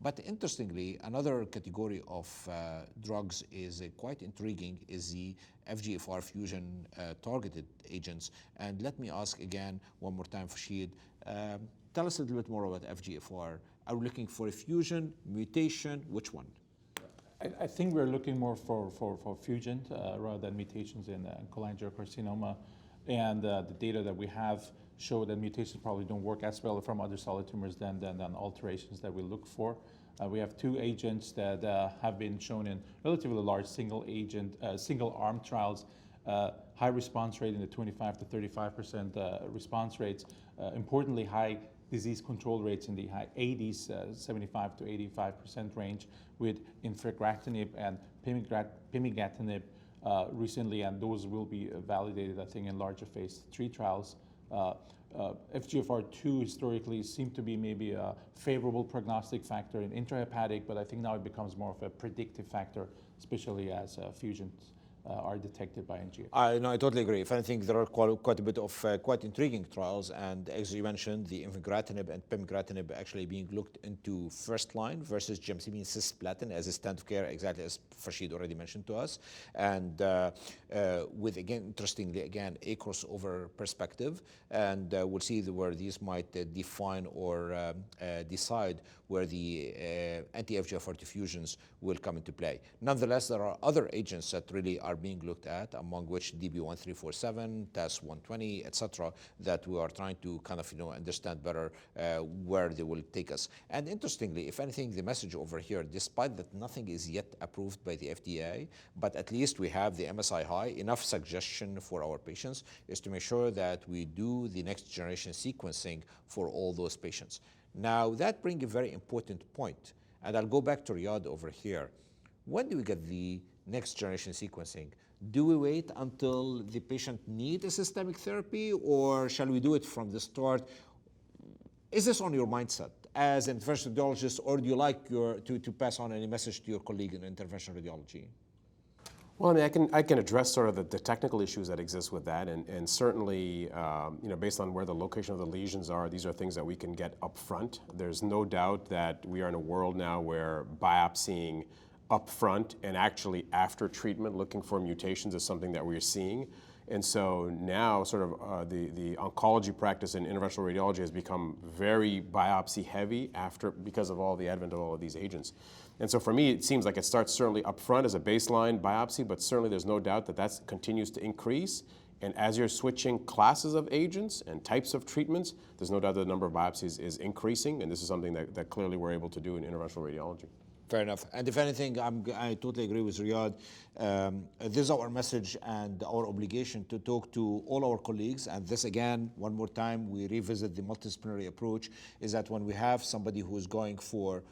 But interestingly, another category of drugs is quite intriguing, is the FGFR fusion targeted agents. And let me ask again one more time, Fashid, tell us a little bit more about FGFR. Are we looking for a fusion, mutation, which one? I think we're looking more for fusion rather than mutations in cholangiocarcinoma. And the data that we have show that mutations probably don't work as well from other solid tumors than alterations that we look for. We have two agents that have been shown in relatively large single arm trials, high response rate in the 25 to 35% response rates. Importantly, high disease control rates in the high 80s, 75 to 85% range with infigratinib and pemigatinib recently, and those will be validated, I think, in larger phase 3 trials. FGFR2 historically seemed to be maybe a favorable prognostic factor in intrahepatic, but I think now it becomes more of a predictive factor, especially as fusions are detected by NGS. No, I totally agree. If anything, there are quite a bit of quite intriguing trials, and as you mentioned, the infigratinib and pemigatinib actually being looked into first line versus gemcitabine cisplatin as a standard of care, exactly as Farshid already mentioned to us, and with, again, interestingly, again, a crossover perspective, and we'll see where these might define or decide where the anti-FGFR2 fusions will come into play. Nonetheless, there are other agents that really are being looked at, among which DB1347, TAS120, etc., that we are trying to kind of understand better where they will take us. And interestingly, if anything, the message over here, despite that nothing is yet approved by the FDA, but at least we have the MSI high, enough suggestion for our patients is to make sure that we do the next generation sequencing for all those patients. Now, that brings a very important point, and I'll go back to Riyadh over here. When do we get the next generation sequencing? Do we wait until the patient needs a systemic therapy, or shall we do it from the start? Is this on your mindset as an interventional radiologist, or do you like to pass on any message to your colleague in interventional radiology? Well, I mean, I can address sort of the technical issues that exist with that, and certainly, based on where the location of the lesions are, these are things that we can get up front. There's no doubt that we are in a world now where biopsying up front and actually after treatment looking for mutations is something that we're seeing. And so now sort of the oncology practice in interventional radiology has become very biopsy heavy because of all the advent of all of these agents. And so for me, it seems like it starts certainly up front as a baseline biopsy, but certainly there's no doubt that that continues to increase. And as you're switching classes of agents and types of treatments, there's no doubt that the number of biopsies is increasing, and this is something that clearly we're able to do in interventional radiology. Fair enough. And if anything, I totally agree with Riyadh. This is our message and our obligation to talk to all our colleagues. And this, again, one more time, we revisit the multidisciplinary approach, is that when we have somebody who is going for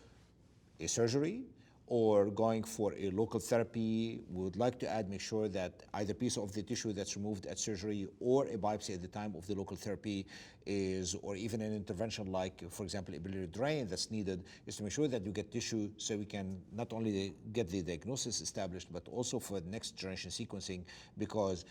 a surgery or going for a local therapy, we would like to make sure that either piece of the tissue that's removed at surgery or a biopsy at the time of the local therapy is, or even an intervention like, for example, a biliary drain that's needed, is to make sure that you get tissue so we can not only get the diagnosis established, but also for the next generation sequencing, because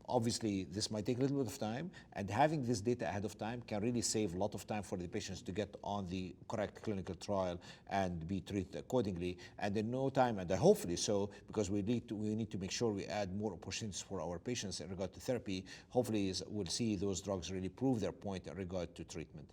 obviously, this might take a little bit of time, and having this data ahead of time can really save a lot of time for the patients to get on the correct clinical trial and be treated accordingly. And in no time, and hopefully so, because we need to make sure we add more opportunities for our patients in regard to therapy. Hopefully, we'll see those drugs really prove their point in regard to treatment.